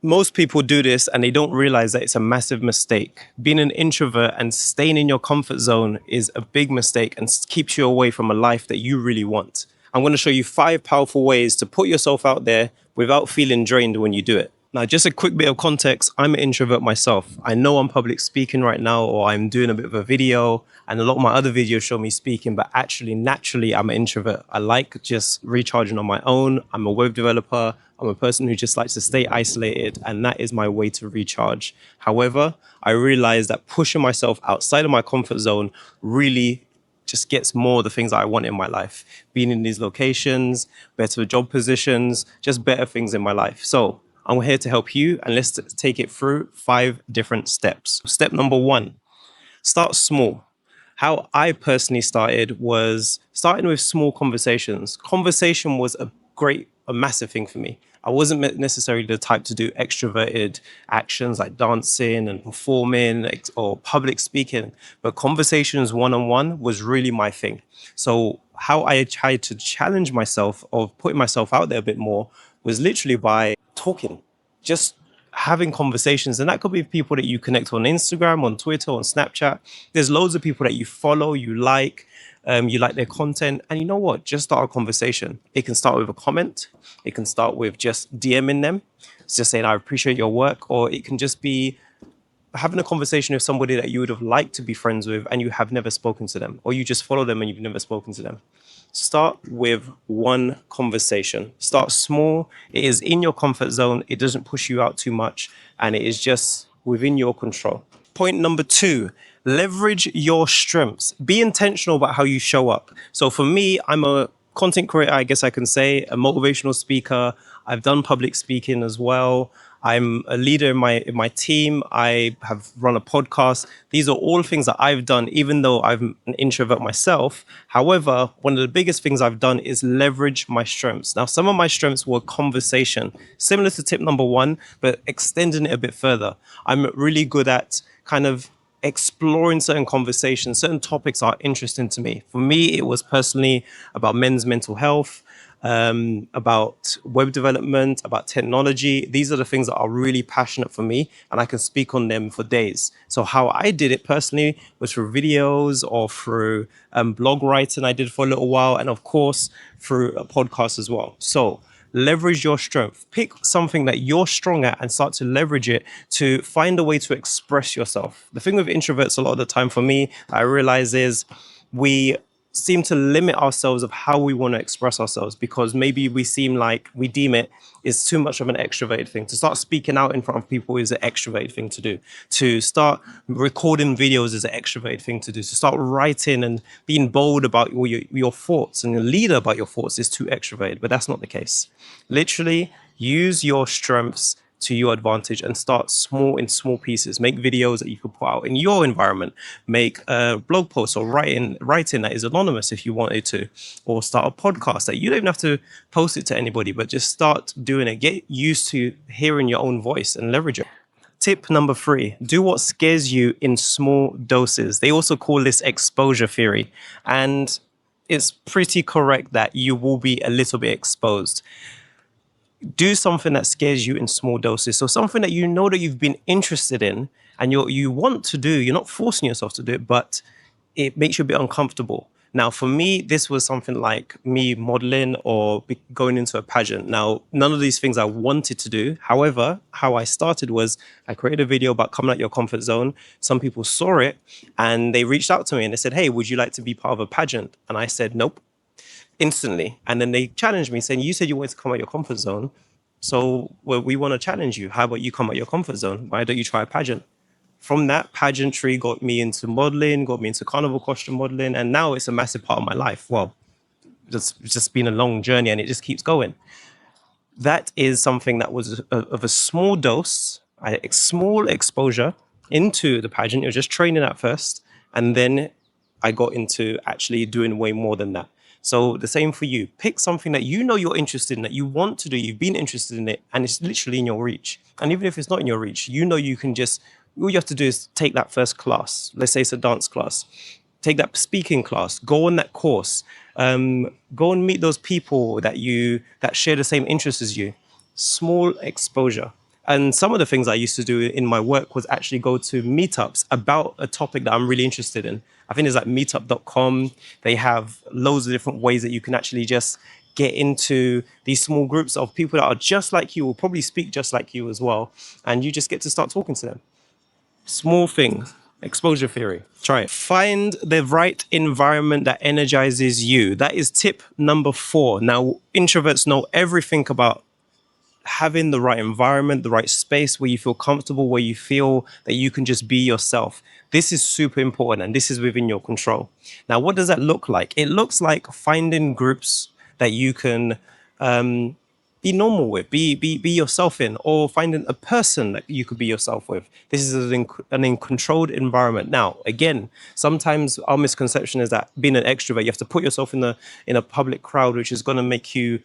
Most people do this and they don't realize that it's a massive mistake. Being an introvert and staying in your comfort zone is a big mistake and keeps you away from a life that you really want. I'm going to show you 5 powerful ways to put yourself out there without feeling drained when you do it. Now, just a quick bit of context, I'm an introvert myself. I know I'm public speaking right now, or I'm doing a bit of a video, and a lot of my other videos show me speaking, but actually, naturally, I'm an introvert. I like just recharging on my own. I'm a web developer. I'm a person who just likes to stay isolated, and that is my way to recharge. However, I realized that pushing myself outside of my comfort zone really just gets more of the things that I want in my life. Being in these locations, better job positions, just better things in my life. So I'm here to help you, and let's take it through 5 different steps. Step number 1, start small. How I personally started was starting with small conversations. Conversation was a massive thing for me. I wasn't necessarily the type to do extroverted actions like dancing and performing or public speaking, but conversations one-on-one was really my thing. So how I tried to challenge myself of putting myself out there a bit more was literally by talking, just having conversations. And that could be people that you connect on Instagram, on Twitter, on Snapchat. There's loads of people that you follow, you like their content. And you know what? Just start a conversation. It can start with a comment. It can start with just DMing them. It's just saying, I appreciate your work. Or it can just be having a conversation with somebody that you would have liked to be friends with and you have never spoken to them. Or you just follow them and you've never spoken to them. Start with one conversation. Start small. It is in your comfort zone. It doesn't push you out too much. And it is just within your control. Point number 2, leverage your strengths. Be intentional about how you show up. So for me, I'm a content creator, I guess I can say, a motivational speaker. I've done public speaking as well. I'm a leader in my team. I have run a podcast. These are all things that I've done, even though I'm an introvert myself. However, one of the biggest things I've done is leverage my strengths. Now, some of my strengths were conversation, similar to tip number 1, but extending it a bit further. I'm really good at kind of exploring certain conversations. Certain topics are interesting to me. For me, it was personally about men's mental health, about web development, about technology. These are the things that are really passionate for me, and I can speak on them for days. So how I did it personally was through videos or through blog writing I did for a little while, and of course through a podcast as well. So leverage your strength. Pick something that you're strong at and start to leverage it to find a way to express yourself. The thing with introverts a lot of the time for me, I realize is we seem to limit ourselves of how we want to express ourselves because maybe we deem it is too much of an extroverted thing. To start speaking out in front of people is an extroverted thing to do. To start recording videos is an extroverted thing to do. To start writing and being bold about your thoughts and a leader about your thoughts is too extroverted, but that's not the case. Literally use your strengths to your advantage and start small in small pieces. Make videos that you could put out in your environment. Make blog posts or writing that is anonymous if you wanted to, or start a podcast that you don't even have to post it to anybody, but just start doing it. Get used to hearing your own voice and leverage it. Tip number 3, do what scares you in small doses. They also call this exposure theory. And it's pretty correct that you will be a little bit exposed. Do something that scares you in small doses. So something that you know that you've been interested in and you want to do, you're not forcing yourself to do it, but it makes you a bit uncomfortable. Now, for me, this was something like me modeling or going into a pageant. Now, none of these things I wanted to do. However, how I started was I created a video about coming out your comfort zone. Some people saw it and they reached out to me and they said, hey, would you like to be part of a pageant? And I said, nope. Instantly. And then they challenged me saying, you said you wanted to come out your comfort zone. So we want to challenge you. How about you come out your comfort zone? Why don't you try a pageant? From that, pageantry got me into modeling, got me into carnival costume modeling. And now it's a massive part of my life. Well, it's just been a long journey and it just keeps going. That is something that was of a small dose, a small exposure into the pageant. You're just training at first. And then I got into actually doing way more than that. So the same for you. Pick something that you know you're interested in, that you want to do, you've been interested in it, and it's literally in your reach. And even if it's not in your reach, you know you can just, all you have to do is take that first class. Let's say it's a dance class. Take that speaking class, go on that course, go and meet those people that share the same interests as you. Small exposure. And some of the things I used to do in my work was actually go to meetups about a topic that I'm really interested in. I think it's like meetup.com. They have loads of different ways that you can actually just get into these small groups of people that are just like you, will probably speak just like you as well. And you just get to start talking to them. Small things. Exposure theory. Try it. Find the right environment that energizes you. That is tip number 4. Now, introverts know everything about having the right environment, the right space where you feel comfortable, where you feel that you can just be yourself. This is super important and this is within your control. Now, what does that look like? It looks like finding groups that you can be normal with, be yourself in, or finding a person that you could be yourself with. This is an controlled environment. Now, again, sometimes our misconception is that being an extrovert, you have to put yourself in a public crowd, which is going to make you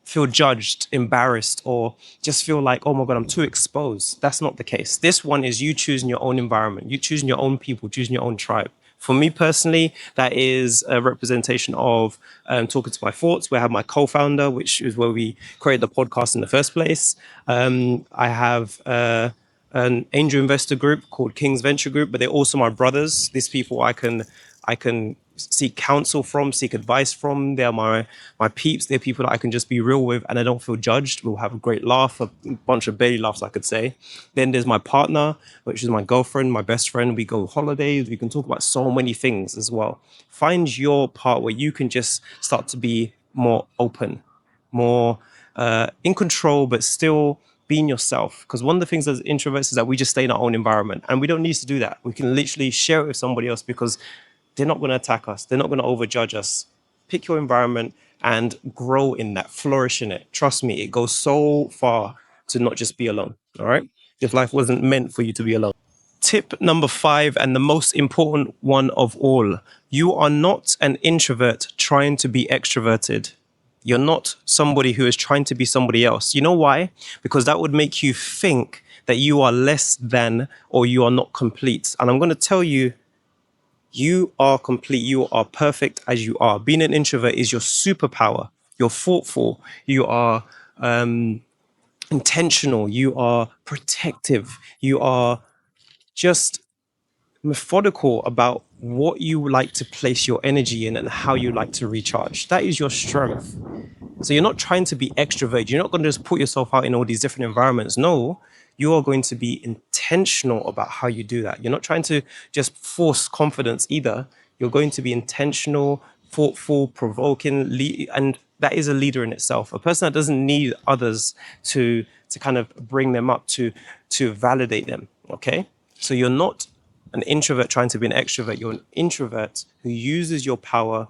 feel judged, embarrassed, or just feel like, oh my God, I'm too exposed. That's not the case. This one is you choosing your own environment, you choosing your own people, choosing your own tribe. For me personally, that is a representation of talking to my thoughts. We have my co-founder, which is where we created the podcast in the first place. I have an angel investor group called King's Venture Group, but they're also my brothers. These people I can seek counsel from, seek advice from. They're my peeps. They're people that I can just be real with and I don't feel judged. We'll have a great laugh, a bunch of belly laughs, I could say. Then there's my partner, which is my girlfriend, my best friend. We go holidays. We can talk about so many things as well. Find your part where you can just start to be more open, more in control, but still being yourself. Because one of the things as introverts is that we just stay in our own environment and we don't need to do that. We can literally share it with somebody else because they're not going to attack us. They're not going to overjudge us. Pick your environment and grow in that, flourish in it. Trust me, it goes so far to not just be alone. All right. If life wasn't meant for you to be alone. Tip number 5, and the most important one of all, you are not an introvert trying to be extroverted. You're not somebody who is trying to be somebody else. You know why? Because that would make you think that you are less than or you are not complete. And I'm going to tell you, you are complete. You are perfect as you are. Being an introvert is your superpower. You're thoughtful. You are intentional. You are protective. You are just methodical about what you like to place your energy in and how you like to recharge. That is your strength. So you're not trying to be extrovert. You're not going to just put yourself out in all these different environments. No, you are going to be intentional about how you do that. You're not trying to just force confidence either. You're going to be intentional, thoughtful, provoking, and that is a leader in itself. A person that doesn't need others to kind of bring them up, to validate them. Okay, so you're not an introvert trying to be an extrovert. You're an introvert who uses your power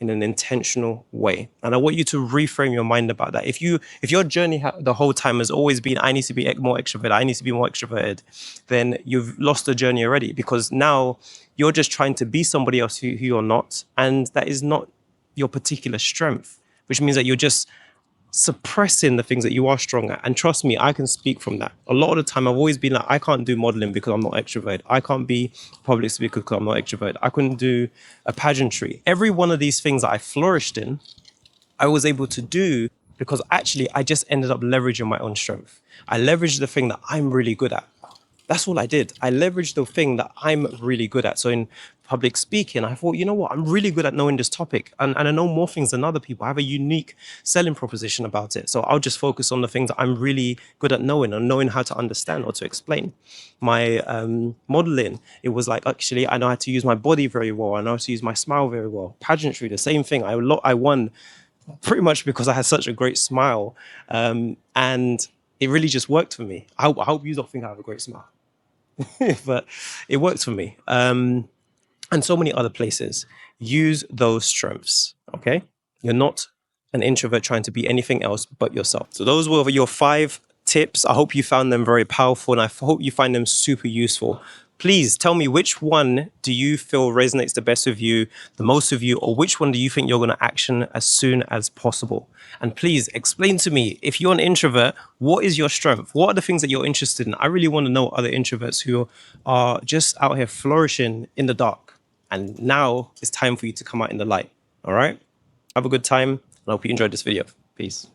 in an intentional way. And I want you to reframe your mind about that. If your journey the whole time has always been, I need to be more extroverted, I need to be more extroverted, then you've lost the journey already, because now you're just trying to be somebody else who you're not. And that is not your particular strength, which means that you're just suppressing the things that you are strong at. And trust me, I can speak from that. A lot of the time, I've always been like, I can't do modeling because I'm not extrovert. I can't be a public speaker because I'm not extrovert. I couldn't do a pageantry. Every one of these things that I flourished in, I was able to do because actually I just ended up leveraging my own strength. I leveraged the thing that I'm really good at. That's all I did. I leveraged the thing that I'm really good at. So in public speaking, I thought, you know what? I'm really good at knowing this topic. And I know more things than other people. I have a unique selling proposition about it. So I'll just focus on the things that I'm really good at knowing and knowing how to understand or to explain. My modeling, it was like, actually, I know how to use my body very well. I know how to use my smile very well. Pageantry, the same thing. I won pretty much because I had such a great smile. And it really just worked for me. I hope you don't think I have a great smile. But it worked for me. And so many other places. Use those strengths, okay? You're not an introvert trying to be anything else but yourself. So those were your 5 tips. I hope you found them very powerful and I hope you find them super useful. Please tell me, which one do you feel resonates the best with you, the most with you, or which one do you think you're going to action as soon as possible? And please explain to me, if you're an introvert, what is your strength? What are the things that you're interested in? I really want to know other introverts who are just out here flourishing in the dark. And now it's time for you to come out in the light. All right? Have a good time. And I hope you enjoyed this video. Peace.